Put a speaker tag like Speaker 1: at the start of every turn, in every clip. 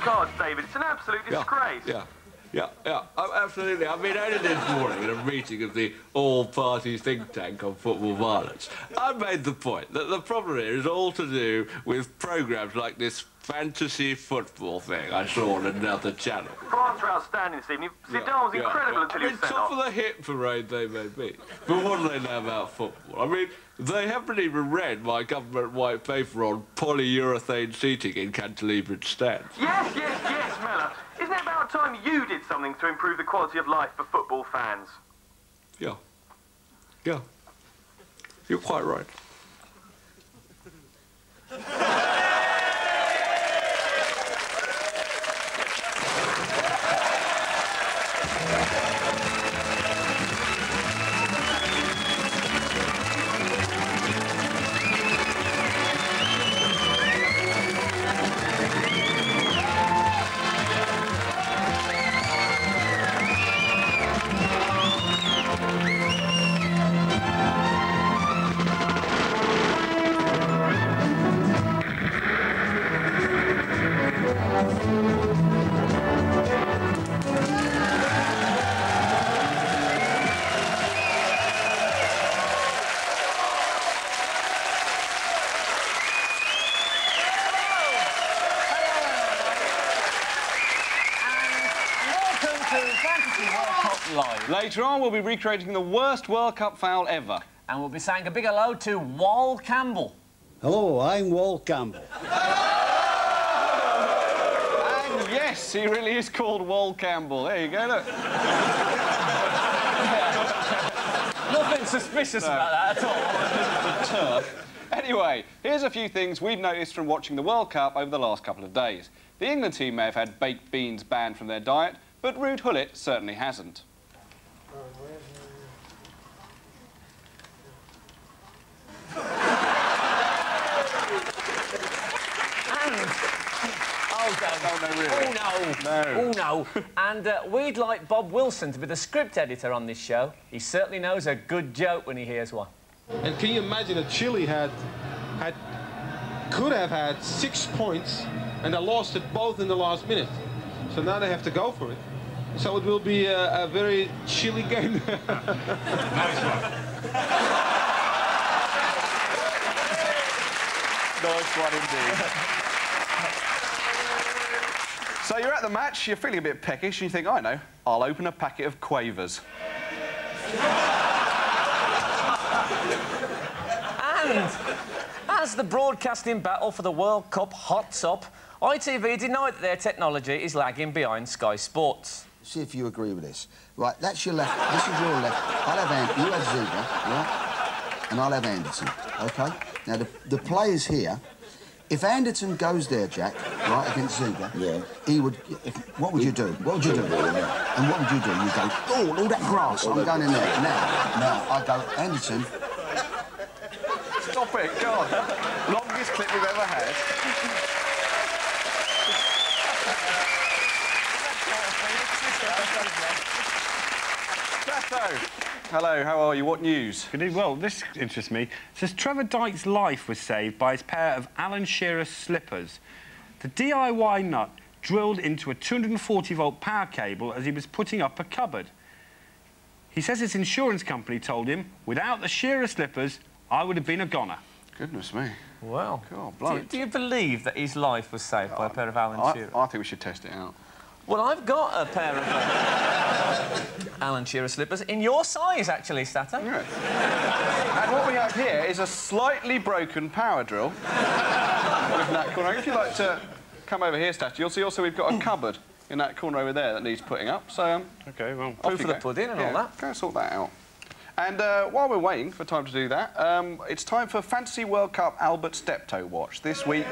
Speaker 1: cards, David. It's an absolute disgrace.
Speaker 2: Yeah, absolutely. I mean, only this morning in a meeting of the all-party think tank on football violence, I made the point that the problem here is all to do with programmes like this fantasy football thing I saw on another channel.
Speaker 1: France were outstanding this evening. Zidane was incredible until he was sent
Speaker 2: top
Speaker 1: off.
Speaker 2: of the hit parade they may be. But what do they know about football? I mean, they haven't even read my government white paper on polyurethane seating in cantilevered stands.
Speaker 1: Yes, Mella. Isn't it about time you did something to improve the quality of life for football fans?
Speaker 2: Yeah. You're quite right.
Speaker 3: Later on, we'll be recreating the worst World Cup foul ever.
Speaker 4: And we'll be saying a big hello to Wal Campbell.
Speaker 5: Hello, I'm Wal Campbell.
Speaker 3: And yes, he really is called Wal Campbell. There you go, look.
Speaker 4: Nothing suspicious about that at all.
Speaker 3: The turf. Anyway, here's a few things we've noticed from watching the World Cup over the last couple of days. The England team may have had baked beans banned from their diet, but Ruud Gullit certainly hasn't.
Speaker 4: Oh, no. And we'd like Bob Wilson to be the script editor on this show. He certainly knows a good joke when he hears one.
Speaker 6: And can you imagine that Chile could have had 6 points and they lost it both in the last minute. So now they have to go for it. So it will be a very Chile game.
Speaker 3: Nice one. Nice one indeed. So you're at the match, you're feeling a bit peckish, and you think, I know, I'll open a packet of quavers.
Speaker 4: And as the broadcasting battle for the World Cup hots up, ITV deny that their technology is lagging behind Sky Sports.
Speaker 7: See if you agree with this. Right, that's your left, this is your left. I'll have you have Zuber, right? And I'll have Anderson, OK? Now, the players here, if Anderson goes there, Jack, right, against Zuber, he would... what would you do? What would you do? And what would you do? You go, oh, all that grass, I'm going in there. Now, I go, Anderson...
Speaker 3: Stop it, God. Longest clip we've ever had. Hello, how are you? What news?
Speaker 8: Good evening. Well, this interests me. It says Trevor Dyke's life was saved by his pair of Alan Shearer slippers. The DIY nut drilled into a 240-volt power cable as he was putting up a cupboard. He says his insurance company told him, without the Shearer slippers, I would have been a goner.
Speaker 3: Goodness me.
Speaker 4: Well,
Speaker 3: God,
Speaker 4: do you believe that his life was saved by a pair of Alan Shearer?
Speaker 3: I think we should test it out.
Speaker 4: Well, I've got a pair of Alan Shearer slippers in your size, actually, Stato.
Speaker 3: Yes. And what we have here is a slightly broken power drill with that corner. If you'd like to come over here, Stato, you'll see also we've got a cupboard in that corner over there that needs putting up. So,
Speaker 8: OK, well...
Speaker 4: Proof of the pudding and all that.
Speaker 3: Go sort that out. And while we're waiting for time to do that, it's time for Fantasy World Cup Albert Steptoe Watch. This week...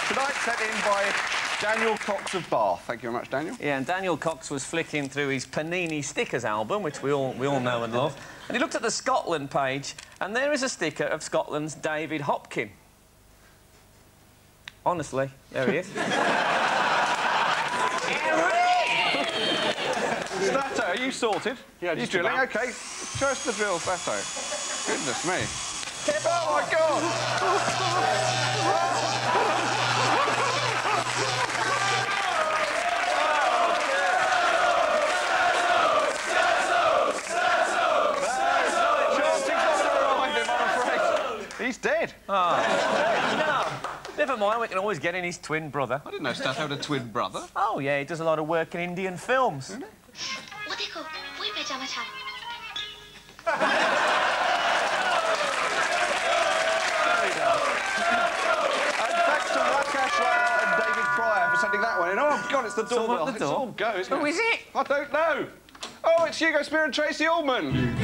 Speaker 3: Tonight sent in by Daniel Cox of Bath. Thank you very much, Daniel.
Speaker 4: Yeah, and Daniel Cox was flicking through his Panini Stickers album, which we all know and love, and he looked at the Scotland page, and there is a sticker of Scotland's David Hopkin. Honestly, there he is.
Speaker 3: Stato, are you sorted?
Speaker 8: Yeah,
Speaker 3: you drilling? OK. Show us the drill, Stato. Goodness me. Oh, my God! He's dead.
Speaker 4: No, never mind, we can always get in his twin brother.
Speaker 3: I didn't know Staff had a twin brother.
Speaker 4: Oh, yeah, he does a lot of work in Indian films.
Speaker 3: Really? Thanks to Rakesh Rao and David Pryor for sending that one in. Oh, God, it's the doorbell. It's all go, isn't it?
Speaker 4: Who is it?
Speaker 3: I don't know. Oh, it's Hugo Speer and Tracey Ullman.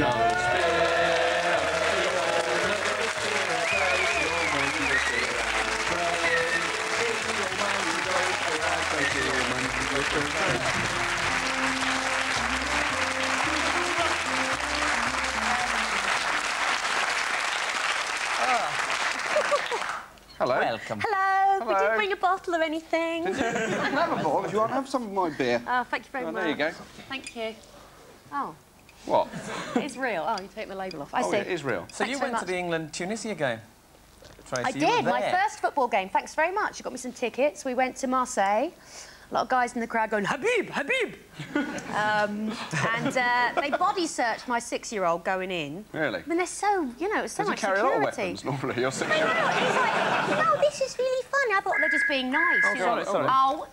Speaker 3: Hello.
Speaker 4: Welcome.
Speaker 9: Hello. We
Speaker 3: Hello.
Speaker 9: didn't bring a bottle or anything.
Speaker 3: You can have a bottle if you want. Have some of my beer.
Speaker 9: Oh, thank you very much.
Speaker 3: There you go.
Speaker 9: Thank you. Oh,
Speaker 3: What?
Speaker 9: it's real. Oh, you take the label off. I
Speaker 3: Oh,
Speaker 9: see.
Speaker 3: it is real.
Speaker 4: So
Speaker 9: Thanks
Speaker 4: you
Speaker 9: very
Speaker 4: went to
Speaker 9: much.
Speaker 4: the England-Tunisia game? Tracey,
Speaker 9: I
Speaker 4: you were
Speaker 9: did. My
Speaker 4: there.
Speaker 9: first football game. Thanks very much. You got me some tickets. We went to Marseille. A lot of guys in the crowd going, Habib, Habib! They body searched my 6-year-old going in.
Speaker 3: Really?
Speaker 9: I mean, they're so, you know, it's so
Speaker 3: Does he
Speaker 9: much
Speaker 3: carry
Speaker 9: security.
Speaker 3: a lot of weapons normally? You're 6
Speaker 9: I
Speaker 3: years
Speaker 9: know. He's like, no, this is really funny. I thought they're just being nice. you know.
Speaker 4: sorry.
Speaker 9: Oh,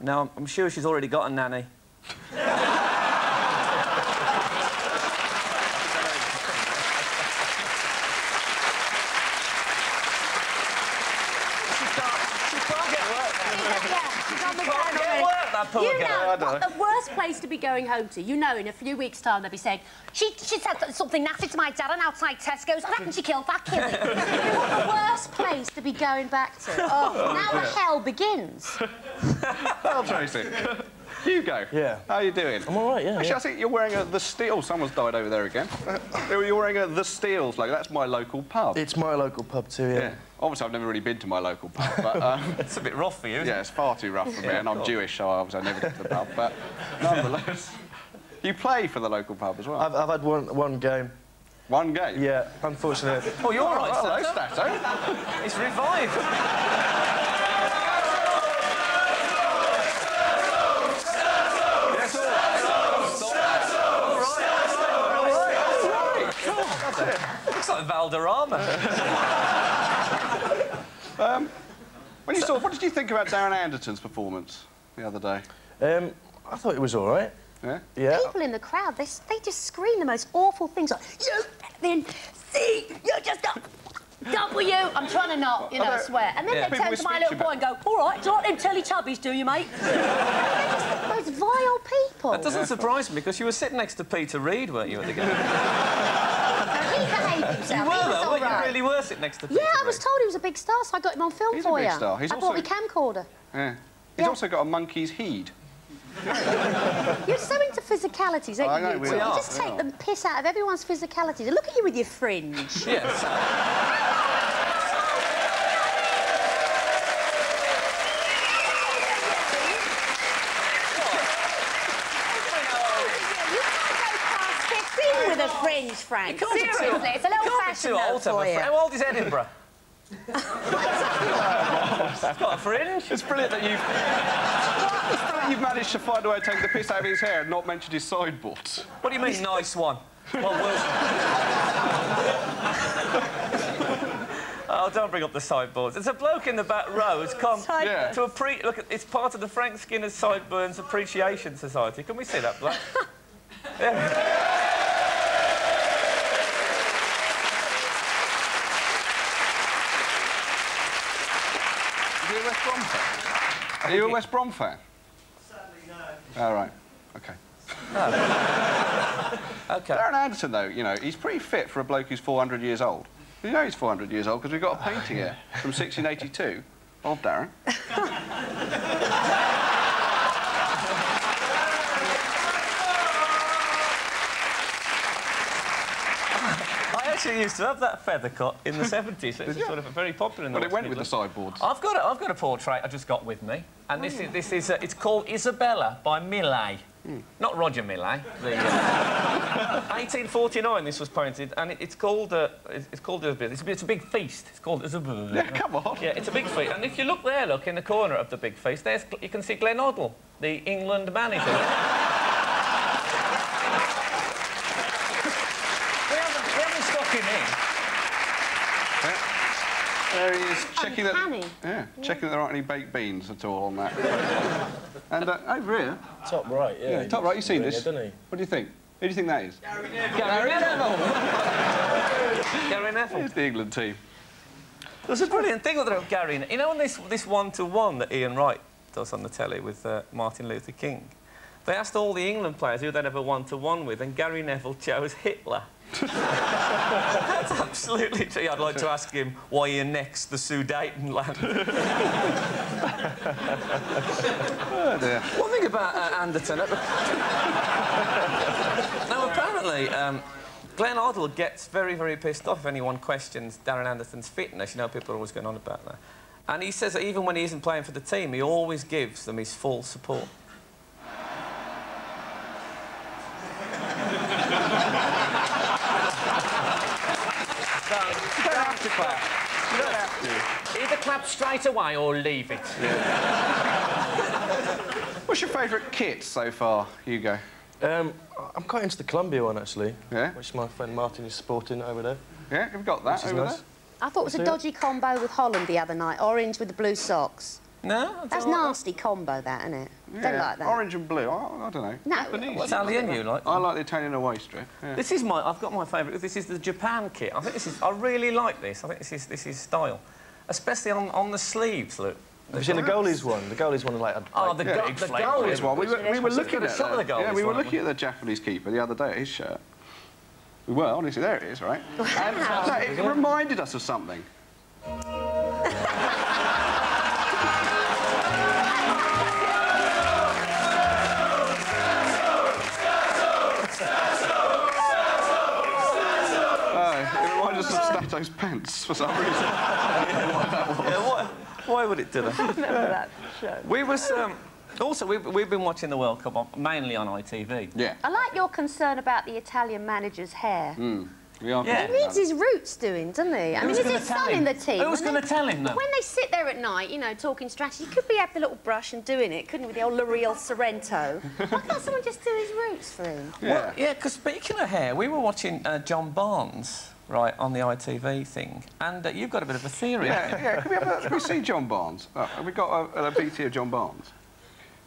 Speaker 4: No, I'm sure she's already got a nanny.
Speaker 9: You know what the worst place to be going home to? You know, in a few weeks' time, they'll be saying, she said something nasty to my dad outside Tesco's. I reckon she killed that kid. You want the worst place to be going back to? Oh, now the hell begins.
Speaker 3: Well, Tracey. Hugo.
Speaker 10: Yeah.
Speaker 3: How are you doing?
Speaker 10: I'm all right, yeah.
Speaker 3: Actually, I think you're wearing a The Steel. Someone's died over there again. You're wearing a The Steels logo. That's my local pub.
Speaker 10: It's my local pub too, yeah.
Speaker 3: Yeah. Obviously, I've never really been to my local pub, but...
Speaker 4: It's a bit rough for you, isn't
Speaker 3: yeah, it's far too rough for me, and I'm Jewish, so obviously I never get to the pub. But nonetheless, you play for the local pub as well.
Speaker 10: I've had one game.
Speaker 3: One game?
Speaker 10: Yeah, unfortunately.
Speaker 4: Oh, you're all right,
Speaker 3: Hello,
Speaker 4: Stato.
Speaker 3: Stato.
Speaker 4: It's revived. Looks like Valderrama.
Speaker 3: When you saw, what did you think about Darren Anderton's performance the other day?
Speaker 10: I thought it was all right.
Speaker 3: Yeah?
Speaker 10: Yeah.
Speaker 9: People in the crowd, they just scream the most awful things like, you then C, you just W. I'm trying to not, you know, swear. And then they
Speaker 3: People
Speaker 9: turn
Speaker 3: with
Speaker 9: to my
Speaker 3: speech
Speaker 9: little boy and go, all right, do you like them Teletubbies, do you, mate? They're just the most vile people.
Speaker 4: That doesn't surprise me, because you were sitting next to Peter Reid, weren't you, at the game?
Speaker 9: He behaved himself.
Speaker 4: You
Speaker 9: He
Speaker 4: were,
Speaker 9: was
Speaker 4: though,
Speaker 9: all
Speaker 4: weren't you?
Speaker 9: right.
Speaker 4: really were sitting next to Peter
Speaker 9: Yeah, I was
Speaker 4: Reid.
Speaker 9: told he was a big star, so I got him on film
Speaker 3: He's
Speaker 9: for
Speaker 3: a
Speaker 9: you.
Speaker 3: big star. He's
Speaker 9: I
Speaker 3: also-
Speaker 9: brought my camcorder.
Speaker 3: Yeah. He's also got a monkey's heed.
Speaker 9: You're so into physicalities, ain't
Speaker 3: I know,
Speaker 9: you?
Speaker 3: we
Speaker 9: two? You
Speaker 3: are,
Speaker 9: just
Speaker 3: we
Speaker 9: take
Speaker 3: are.
Speaker 9: the piss out of everyone's physicalities. Look at you with your fringe.
Speaker 4: Yes.
Speaker 9: You can't go past 15 with a fringe, Frank.
Speaker 4: can't be too-
Speaker 9: Seriously, it's a little
Speaker 4: You can't be
Speaker 9: fashion
Speaker 4: too
Speaker 9: note
Speaker 4: old to have
Speaker 9: for
Speaker 4: a
Speaker 9: you.
Speaker 4: fringe. How old is Edinburgh? It's got a fringe.
Speaker 3: It's brilliant that you've managed to find a way to take the piss out of his hair and not mention his sideboards.
Speaker 4: What do you mean, nice one? Well, oh, don't bring up the sideboards. There's a bloke in the back row who's come
Speaker 3: Yeah.
Speaker 4: to look, it's part of the Frank Skinner Sideburns Appreciation Society. Can we see that bloke? Yeah.
Speaker 3: Are you a West Brom fan? Are you a West Brom fan?
Speaker 10: Sadly, no.
Speaker 3: All right. OK.
Speaker 4: OK.
Speaker 3: Darren Anderton, though, you know, he's pretty fit for a bloke who's 400 years old. You know he's 400 years old because we've got a painting here from 1682 of Darren.
Speaker 4: I actually used to have that feather cut in the 70s. It was sort of very popular in the
Speaker 3: But it
Speaker 4: West
Speaker 3: went with the
Speaker 4: Midlands.
Speaker 3: sideboards.
Speaker 4: I've got a portrait I just got with me, and this is it's called Isabella by Millet. Not Roger Millet. 1849 this was painted, and it's called Isabella. It's a big feast. It's called Isabella.
Speaker 3: Yeah, come on.
Speaker 4: Yeah, it's a big feast. And if you look there, look in the corner of the big feast, you can see Glenn Hoddle, the England manager. We haven't stuck him in.
Speaker 3: There he is, checking that.
Speaker 9: Uncanny.
Speaker 3: Yeah, checking that there aren't any baked beans at all on that. And over here.
Speaker 10: Top right, yeah.
Speaker 3: Yeah, top right. You've seen this.
Speaker 10: Doesn't he?
Speaker 3: What do you think? Who do you think that is?
Speaker 4: Gary Neville. Gary Neville.
Speaker 3: It's the England team.
Speaker 4: There's a brilliant thing with Gary. You know, on this one-to-one that Ian Wright does on the telly with Martin Luther King, they asked all the England players who they'd have a one-to-one with, and Gary Neville chose Hitler. That's absolutely true. I'd like to ask him why you're next the Sudeten lad.
Speaker 3: Oh dear.
Speaker 4: One thing about Anderton... Now, apparently, Glenn Hoddle gets very, very pissed off if anyone questions Darren Anderton's fitness. You know, people are always going on about that. And he says that even when he isn't playing for the team, he always gives them his full support.
Speaker 3: You don't have to clap. You don't have to.
Speaker 4: Either clap straight away or leave it.
Speaker 3: What's your favourite kit so far, Hugo?
Speaker 10: I'm quite into the Columbia one, actually.
Speaker 3: Yeah?
Speaker 10: Which my friend Martin is sporting over there.
Speaker 3: Yeah, you've got that over there.
Speaker 9: I thought it was a dodgy combo with Holland the other night. Orange with the blue socks.
Speaker 4: No?
Speaker 9: That's nasty combo, that, isn't it?
Speaker 3: Yeah.
Speaker 9: Don't like that.
Speaker 3: Orange and blue. I don't know.
Speaker 9: No.
Speaker 4: What Italian you like?
Speaker 3: I like the Italian away strip. Yeah.
Speaker 4: This is I've got my favourite. This is the Japan kit. I think this is... I really like this. I think this is style. Especially on the sleeves, look.
Speaker 10: Have you seen the goalies one? The goalies one, like...
Speaker 4: Oh, the
Speaker 3: goalies one. We were looking at
Speaker 4: the
Speaker 3: yeah, we were looking at the Japanese keeper the other day at his shirt. We were, honestly, there it is, right? And no, it reminded us of something. Stato's pants for some reason.
Speaker 4: Why would it do that?
Speaker 9: I remember that show.
Speaker 4: We was also we've been watching the World Cup mainly on ITV.
Speaker 3: Yeah.
Speaker 9: I like your concern about the Italian manager's hair.
Speaker 3: We are.
Speaker 9: He needs his roots doing, doesn't he? I mean, is his son in the team?
Speaker 4: Who was going to tell him, though?
Speaker 9: When they sit there at night, you know, talking strategy, you could be having the little brush and doing it, couldn't you, with the old L'Oreal Sorrento? Why can't someone just do his roots for him?
Speaker 3: Yeah.
Speaker 4: Well, yeah, because speaking of hair, we were watching John Barnes, right, on the ITV thing, and you've got a bit of a theory.
Speaker 3: Yeah. Can we see John Barnes? Have we got a BT of John Barnes?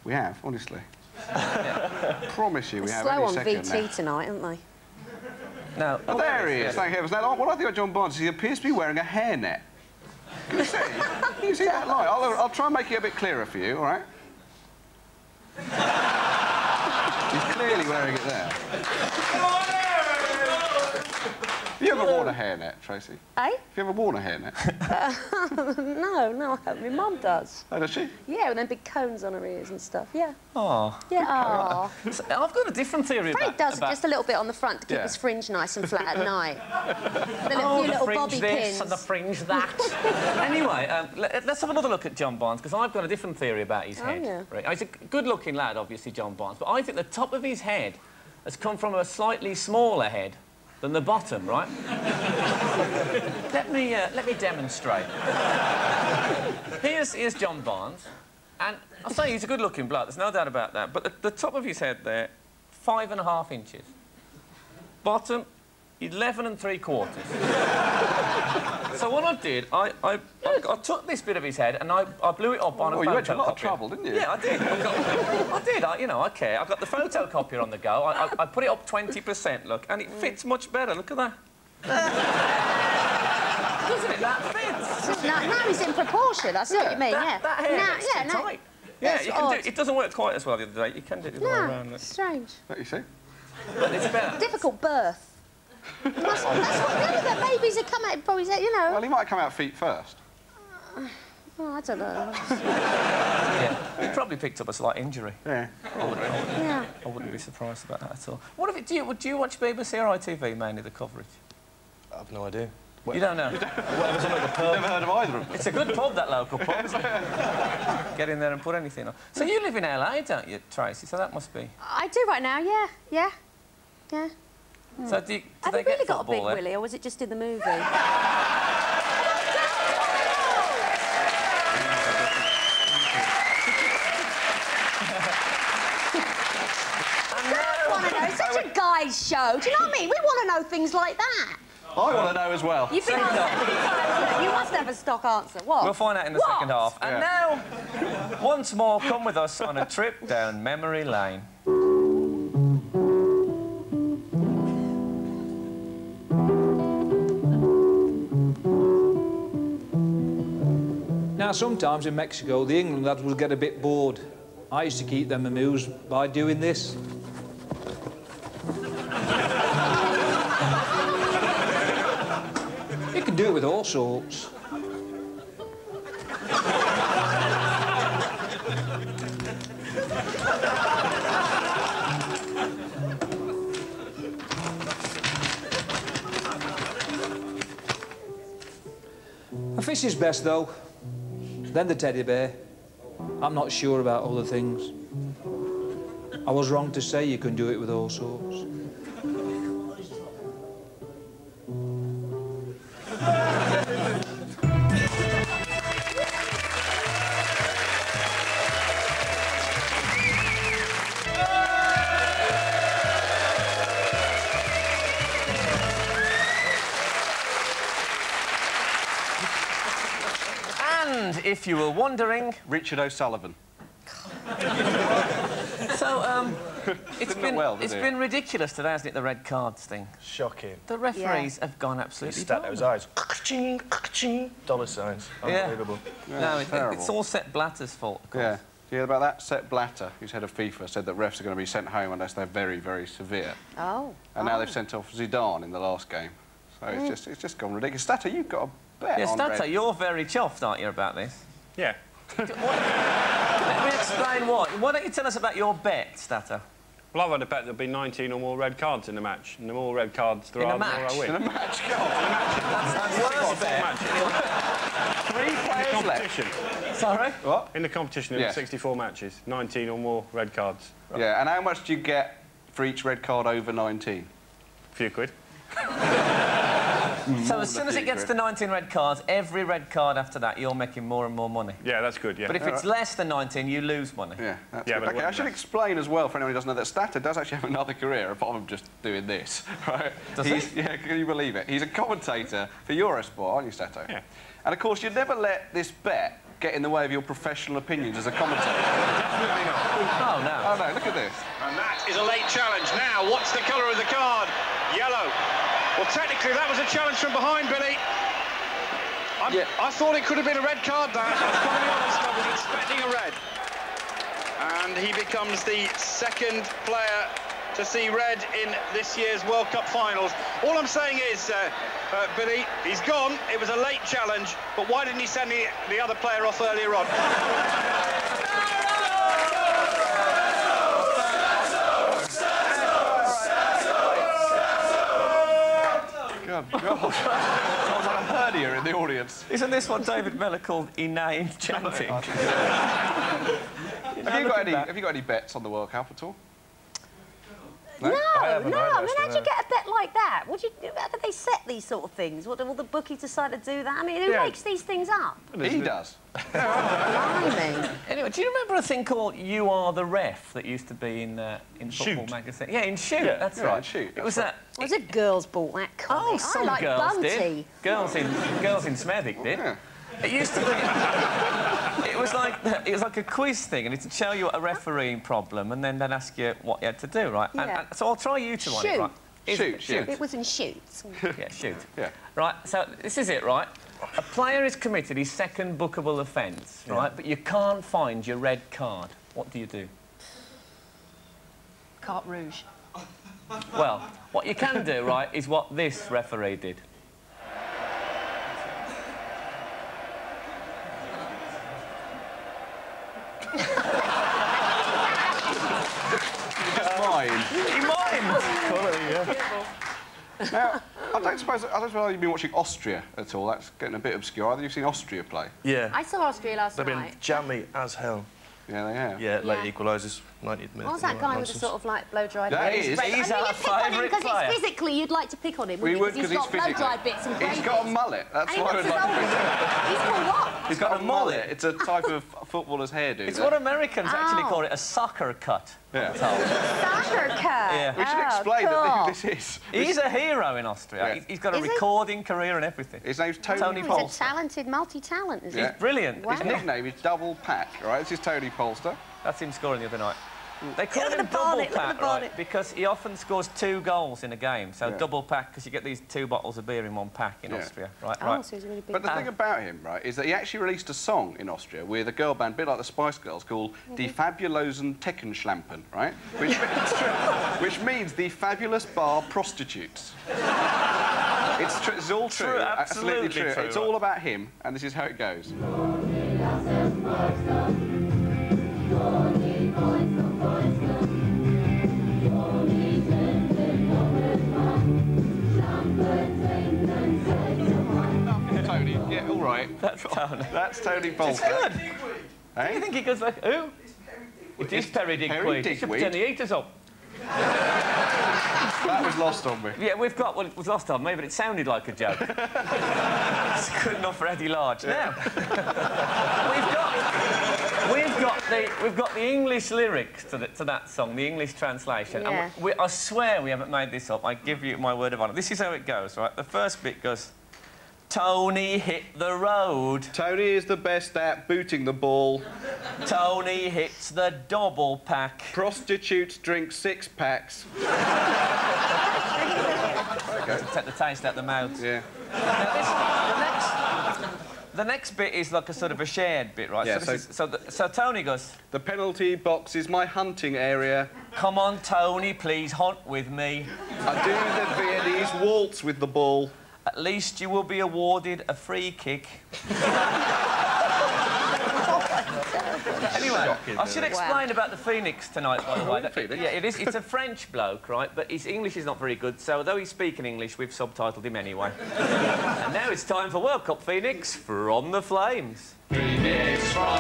Speaker 3: We have, honestly. Promise you, we have.
Speaker 9: Slow on
Speaker 3: second
Speaker 9: VT
Speaker 3: now.
Speaker 9: tonight, aren't they?
Speaker 4: No.
Speaker 3: Oh, there he is. Thank heavens. Now, what I think of John Barnes is he appears to be wearing a hairnet. Can you see? Can you see that light? I'll try and make it a bit clearer for you, all right? He's clearly wearing it there. Have you ever worn a hairnet, Tracy?
Speaker 9: Eh?
Speaker 3: Have you ever worn a hairnet?
Speaker 9: No, I haven't. My mum does.
Speaker 3: Oh, does she?
Speaker 9: Yeah, with them big cones on her ears and stuff, yeah.
Speaker 4: Oh.
Speaker 9: Yeah, oh.
Speaker 4: So I've got a different theory
Speaker 9: Fred does just a little bit on the front to keep his fringe nice and flat at night. The few little bobby pins.
Speaker 4: And the fringe that. Anyway, let's have another look at John Barnes, because I've got a different theory about his head.
Speaker 9: Yeah.
Speaker 4: Right? He's a good-looking lad, obviously, John Barnes, but I think the top of his head has come from a slightly smaller head than the bottom, right? let me demonstrate. Here's John Barnes, and I'll say he's a good-looking bloke. There's no doubt about that. But the top of his head there, 5.5 inches. Bottom, 11 3/4. So what I did, I took this bit of his head and I blew it up on a photocopier.
Speaker 3: You went to a lot of trouble, didn't you?
Speaker 4: Yeah, I did. You know, I care. I got the photocopier on the go. I put it up 20%, look, and it fits much better. Look at that. Doesn't it? That fits.
Speaker 9: Now he's in proportion. I see what you mean, yeah.
Speaker 4: That hair gets too tight. Yeah, you can do it. It doesn't work quite as well the other day. You can do it the other way around.
Speaker 9: Strange.
Speaker 3: Don't you see?
Speaker 4: But it's better.
Speaker 9: Difficult birth. That's what the babies that come out, probably, you know.
Speaker 3: Well, he might come out feet first.
Speaker 9: Oh, I don't know.
Speaker 4: Yeah, he probably picked up a slight injury.
Speaker 3: Yeah.
Speaker 4: I wouldn't be surprised about that at all. What if do you watch BBC or ITV mainly, the coverage?
Speaker 10: I have no idea.
Speaker 4: You don't know?
Speaker 10: Whatever's on at the pub.
Speaker 3: Never heard of either of them.
Speaker 4: It's a good pub, that local pub, isn't it? Get in there and put anything on. So you live in LA, don't you, Tracy? So that must be...
Speaker 9: I do right now, yeah.
Speaker 4: So do
Speaker 9: Have
Speaker 4: they
Speaker 9: you really
Speaker 4: get
Speaker 9: got a big
Speaker 4: football there?
Speaker 9: willy, or was it just in the movie? It's such a guy's show. Do you know what I mean? We want to know things like that.
Speaker 3: I want to know as well.
Speaker 9: You've been asked that many times. You must have a stock answer. What?
Speaker 4: We'll find out in the second half. And now, once more, come with us on a trip down memory lane.
Speaker 11: Now, sometimes in Mexico, the England lads would get a bit bored. I used to keep them amused by doing this. You can do it with all sorts. A fish is best, though. Then the teddy bear. I'm not sure about other things. I was wrong to say you can do it with all sorts.
Speaker 4: And if you were wondering...
Speaker 3: Richard O'Sullivan.
Speaker 4: So, it's
Speaker 3: it's
Speaker 4: been ridiculous today, hasn't it, the red cards thing?
Speaker 10: Shocking.
Speaker 4: The referees have gone absolutely
Speaker 10: He stacked those eyes. Dollar signs. Unbelievable.
Speaker 3: Yeah,
Speaker 4: no, it's all Sepp Blatter's fault, of course.
Speaker 3: Yeah. Do you hear about that? Sepp Blatter, who's head of FIFA, said that refs are going to be sent home unless they're very, very severe.
Speaker 9: Oh.
Speaker 3: And now they've sent off Zidane in the last game. So it's just gone ridiculous. Statter, you've got a bet on
Speaker 4: Statter,
Speaker 3: red.
Speaker 4: you're very chuffed, aren't you, about this?
Speaker 8: Yeah.
Speaker 4: Let me explain what. Why don't you tell us about your bet, Statter?
Speaker 8: Well, I've had a bet there'll be 19 or more red cards in the match. And the more red cards there are, the more I win.
Speaker 3: In a match?
Speaker 4: That's worse bet.
Speaker 3: 3 players
Speaker 8: competition.
Speaker 4: Sorry?
Speaker 3: What?
Speaker 8: In the competition, there were 64 matches, 19 or more red cards.
Speaker 3: Yeah, and how much do you get for each red card over 19?
Speaker 8: A few quid.
Speaker 4: So as soon as it gets to 19 red cards, every red card after that, you're making more and more money.
Speaker 8: Yeah, that's good, yeah.
Speaker 4: But if it's less than 19, you lose money.
Speaker 3: Yeah, that's
Speaker 8: Yeah,
Speaker 3: good.
Speaker 8: but
Speaker 3: Okay, I should explain as well, for anyone who doesn't know, that Statter does actually have another career apart from just doing this, right?
Speaker 4: Does he?
Speaker 3: Yeah, can you believe it? He's a commentator for Eurosport, aren't you, Statter?
Speaker 8: Yeah.
Speaker 3: And, of course, you'd never let this bet get in the way of your professional opinions as a commentator.
Speaker 10: Definitely not.
Speaker 4: Oh, no.
Speaker 3: Oh, no, look at this.
Speaker 12: And that is a late challenge. Now, what's the colour of the card? Yellow. Well, technically, that was a challenge from behind, Billy. I thought it could have been a red card, that. I've got to be honest, I was expecting a red. And he becomes the second player to see red in this year's World Cup finals. All I'm saying is, Billy, he's gone. It was a late challenge, but why didn't he send the other player off earlier on?
Speaker 3: God, God. Sounds like a hernia in the audience.
Speaker 4: Isn't this what David Miller called inane chanting?
Speaker 3: Have you got any bets on the World Cup at all?
Speaker 9: No, no. I mean, how'd
Speaker 10: actually,
Speaker 9: you get a bet like that? How do they set these sort of things? What do all the bookies decide to do that? I mean, who makes these things up?
Speaker 3: He does.
Speaker 9: Blimey.
Speaker 4: Anyway, do you remember a thing called You Are the Ref that used to be in Football magazine? Yeah, in Shoot, that's right.
Speaker 3: In Shoot,
Speaker 4: it was a...
Speaker 9: Was it girls bought that comic?
Speaker 4: Oh, some
Speaker 9: I like
Speaker 4: girls
Speaker 9: Bunty.
Speaker 4: did. Girls in Smethwick did.
Speaker 3: Yeah.
Speaker 4: It used to be... it was like a quiz thing, and it'd show you a refereeing problem, and then they'd ask you what you had to do, right?
Speaker 9: Yeah.
Speaker 4: And so I'll try you to on it, right?
Speaker 3: Shoot.
Speaker 9: It was in Shoots.
Speaker 4: Yeah, Shoot.
Speaker 3: Yeah.
Speaker 4: Right, so this is it, right? A player has committed his second bookable offence, right? But you can't find your red card. What do you do?
Speaker 9: Carte Rouge.
Speaker 4: Well, what you can do, right, is what this referee did. He minds.
Speaker 3: Now, I don't suppose you've been watching Austria at all. That's getting a bit obscure. Either you've seen Austria play?
Speaker 10: Yeah.
Speaker 9: I saw Austria last
Speaker 10: They've been
Speaker 9: night.
Speaker 10: jammy as hell.
Speaker 3: Yeah, they have.
Speaker 10: Yeah, late equalisers. 90th minute.
Speaker 9: What's that guy with the sort of like blow-dried
Speaker 3: That
Speaker 9: bits?
Speaker 3: is.
Speaker 4: He's our favourite
Speaker 9: Because
Speaker 4: player.
Speaker 9: it's physically, you'd like to pick on him.
Speaker 3: We would,
Speaker 9: because
Speaker 3: because
Speaker 9: he's
Speaker 3: he's
Speaker 9: got
Speaker 3: physically.
Speaker 9: blow-dried bits and
Speaker 3: He's got a mullet. That's
Speaker 9: And he
Speaker 3: why
Speaker 9: wants
Speaker 3: we'd
Speaker 9: his
Speaker 3: like to
Speaker 9: own.
Speaker 3: pick him.
Speaker 9: He's called what?
Speaker 3: He's got a mullet. It's a type of footballer's hairdo.
Speaker 4: It's
Speaker 3: that.
Speaker 4: what Americans actually
Speaker 9: Oh.
Speaker 4: call it, a soccer cut.
Speaker 3: Yeah.
Speaker 4: I'm told.
Speaker 9: Soccer cut.
Speaker 4: Yeah.
Speaker 3: We should
Speaker 9: Oh,
Speaker 3: explain
Speaker 9: cool.
Speaker 3: who this is.
Speaker 4: He's a hero in Austria.
Speaker 3: Yeah.
Speaker 4: He's got a
Speaker 9: Is he?
Speaker 4: recording career and everything.
Speaker 3: His name's Tony
Speaker 4: Tony
Speaker 9: He's
Speaker 3: Polster.
Speaker 9: a talented, multi-talent, isn't he?
Speaker 3: Yeah.
Speaker 4: Brilliant.
Speaker 9: Wow.
Speaker 3: His nickname is Double Pack, right? This is Tony Polster.
Speaker 4: That's him scoring the other night. They call
Speaker 9: Look at
Speaker 4: him
Speaker 9: the
Speaker 4: double
Speaker 9: bonnet, look at
Speaker 4: pack,
Speaker 9: the bonnet.
Speaker 4: right? Because he often scores 2 goals in a game. So
Speaker 3: Yeah.
Speaker 4: double pack, because you get these 2 bottles of beer in 1 pack in
Speaker 3: Yeah.
Speaker 4: Austria. Right,
Speaker 9: Oh,
Speaker 4: right.
Speaker 9: so he's a really big
Speaker 3: But the thing about him, right, is that he actually released a song in Austria with a girl band, a bit like the Spice Girls, called Die Fabulosen Teckenschlampen, right? Which means the fabulous bar prostitutes. It's all true.
Speaker 4: True,
Speaker 3: Absolutely
Speaker 4: absolutely true,
Speaker 3: It's
Speaker 4: right.
Speaker 3: all about him, and this is how it goes. Tony, yeah, all right.
Speaker 4: That's Tony.
Speaker 3: That's Tony Polster.
Speaker 4: It's good.
Speaker 3: Hey?
Speaker 4: Do you think he goes like, who? It is Perry Digweed.
Speaker 3: Perry
Speaker 4: He should
Speaker 3: Digweed.
Speaker 4: turn the heaters up.
Speaker 3: That was lost on me.
Speaker 4: Yeah, we've got, well, it was lost on me, but it sounded like a joke. It's good enough for Eddie Large. Now, we've got the English lyrics to that song, the English translation.
Speaker 9: Yeah.
Speaker 4: And I swear we haven't made this up. I give you my word of honour. This is how it goes, right? The first bit goes, Tony hit the road.
Speaker 3: Tony is the best at booting the ball.
Speaker 4: Tony hits the double pack.
Speaker 3: Prostitutes drink 6 packs.
Speaker 4: Take the taste out the mouth.
Speaker 3: Yeah.
Speaker 4: Now, the next bit is like a sort of a shared bit, right?
Speaker 3: Yeah,
Speaker 4: So Tony goes,
Speaker 3: the penalty box is my hunting area.
Speaker 4: come on, Tony, please hunt with me.
Speaker 3: I do the Viennese waltz with the ball.
Speaker 4: At least you will be awarded a free kick. Anyway, I should explain about the Phoenix tonight, by the way.
Speaker 3: Phoenix?
Speaker 4: Yeah, it is. It's a French bloke, right? But his English is not very good, so although he's speaking English, we've subtitled him anyway. And now it's time for World Cup Phoenix from the Flames. Phoenix from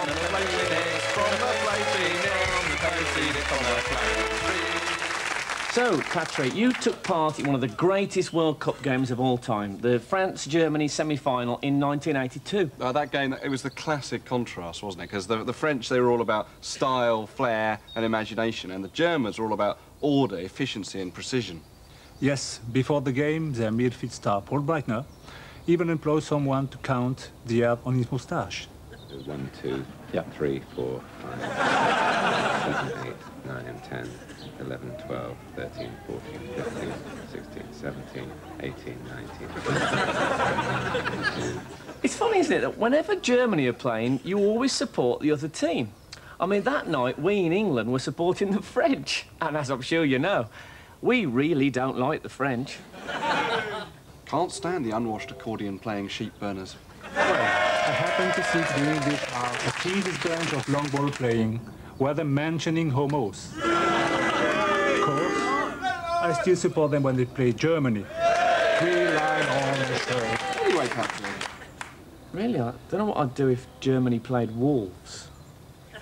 Speaker 4: the Phoenix, from the Phoenix, from the Flames. So, Patrick, you took part in one of the greatest World Cup games of all time, the France-Germany semi-final in 1982.
Speaker 3: That game, it was the classic contrast, wasn't it? Because the French, they were all about style, flair and imagination, and the Germans were all about order, efficiency and precision.
Speaker 13: Yes, before the game, their midfield star, Paul Breitner, even employed someone to count the hair on his moustache.
Speaker 14: 1, 2, 3, 4, 5, 7, 8, 9, 10, 11, 12, 13, 14, 15, 16, 17, 18, 19.
Speaker 4: It's funny, isn't it, that whenever Germany are playing, you always support the other team. I mean, that night, we in England were supporting the French. And as I'm sure you know, we really don't like the French.
Speaker 3: Can't stand the unwashed accordion-playing sheep burners.
Speaker 13: Well, I happened to see during this hour a teaser's branch of long ball playing, where they're mentioning homos. Of course, I still support them when they play Germany. 3 line on the shirt.
Speaker 3: Anyway, Patrick.
Speaker 4: Really, I don't know what I'd do if Germany played Wolves.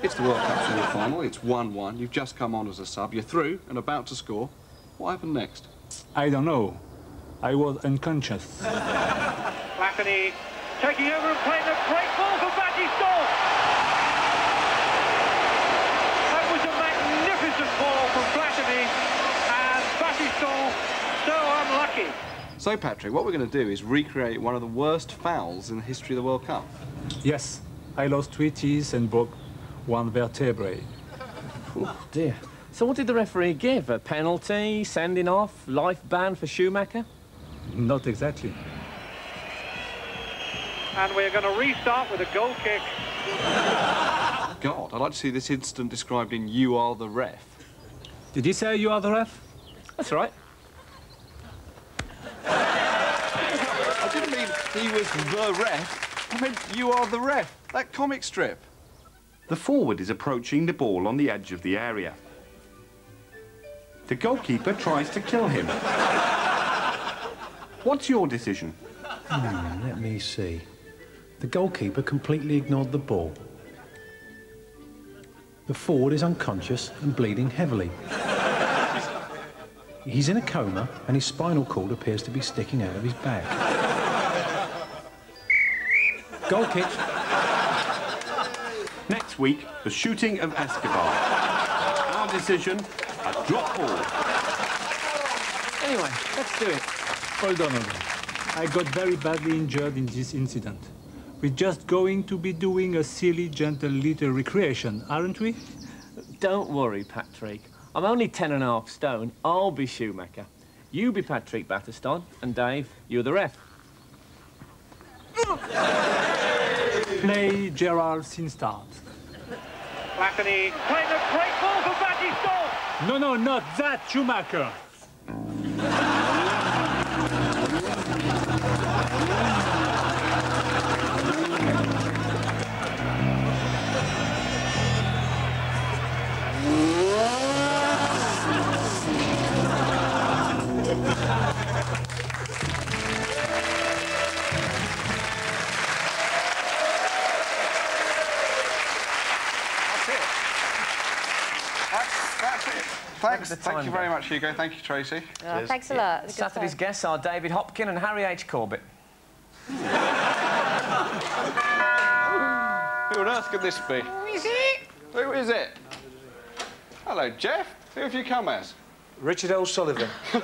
Speaker 3: It's the World Cup semi-final. It's 1-1. You've just come on as a sub. You're through and about to score. What happened next?
Speaker 13: I don't know. I was unconscious.
Speaker 12: Platini taking over and playing a great ball for Batistol. That was a magnificent ball from Platini, and Batistol so unlucky.
Speaker 3: So, Patrick, what we're going to do is recreate one of the worst fouls in the history of the World Cup.
Speaker 13: Yes, I lost 3 teeth and broke 1 vertebrae.
Speaker 4: Oh, dear. So what did the referee give? A penalty, sending off, life ban for Schumacher?
Speaker 13: Not exactly.
Speaker 12: And we're going to restart with a goal kick.
Speaker 3: God, I'd like to see this incident described in You Are the Ref.
Speaker 13: Did he say you are the ref?
Speaker 4: That's right.
Speaker 3: I didn't mean he was the ref. I meant You Are the Ref, that comic strip.
Speaker 8: The forward is approaching the ball on the edge of the area. The goalkeeper tries to kill him. What's your decision?
Speaker 15: Let me see. The goalkeeper completely ignored the ball. The forward is unconscious and bleeding heavily. He's in a coma and his spinal cord appears to be sticking out of his back. Goal kick.
Speaker 8: Next week, the shooting of Escobar. Our decision, a drop ball.
Speaker 13: Anyway, let's do it. Hold on. I got very badly injured in this incident. We're just going to be doing a silly, gentle little recreation, aren't we?
Speaker 16: Don't worry, Patrick. I'm only 10.5 stone. I'll be Shoemaker. You be Patrick Batterston, and Dave, you're the ref.
Speaker 13: Play Gerald since start.
Speaker 12: Lafferty playing a great ball for Batterston.
Speaker 13: No, not that, Schumacher.
Speaker 3: Thank you very much, Hugo. Thank you, Tracy.
Speaker 9: Oh, thanks a lot.
Speaker 4: Saturday's guests are David Hopkin and Harry H. Corbett.
Speaker 3: Who on earth could this be?
Speaker 9: Who is it?
Speaker 3: Who is it? Hello, Jeff. Who have you come as?
Speaker 11: Richard O'Sullivan.
Speaker 3: You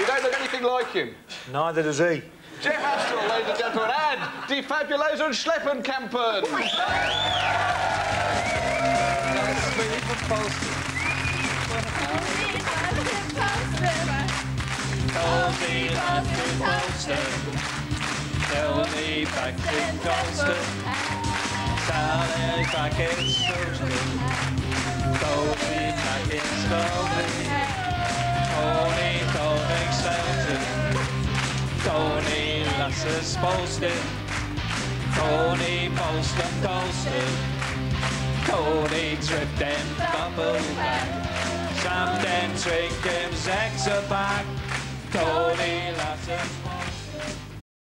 Speaker 3: don't look anything like him.
Speaker 11: Neither does he.
Speaker 3: Jeff Astle, ladies and gentlemen, and Die Fabulosen Schleppenkampen.
Speaker 11: Tony Lasses Polston, Tony Polston Colston, Tony Tripton Bumbleback, Sam Den Trick Gims Exaback, Tony Lasses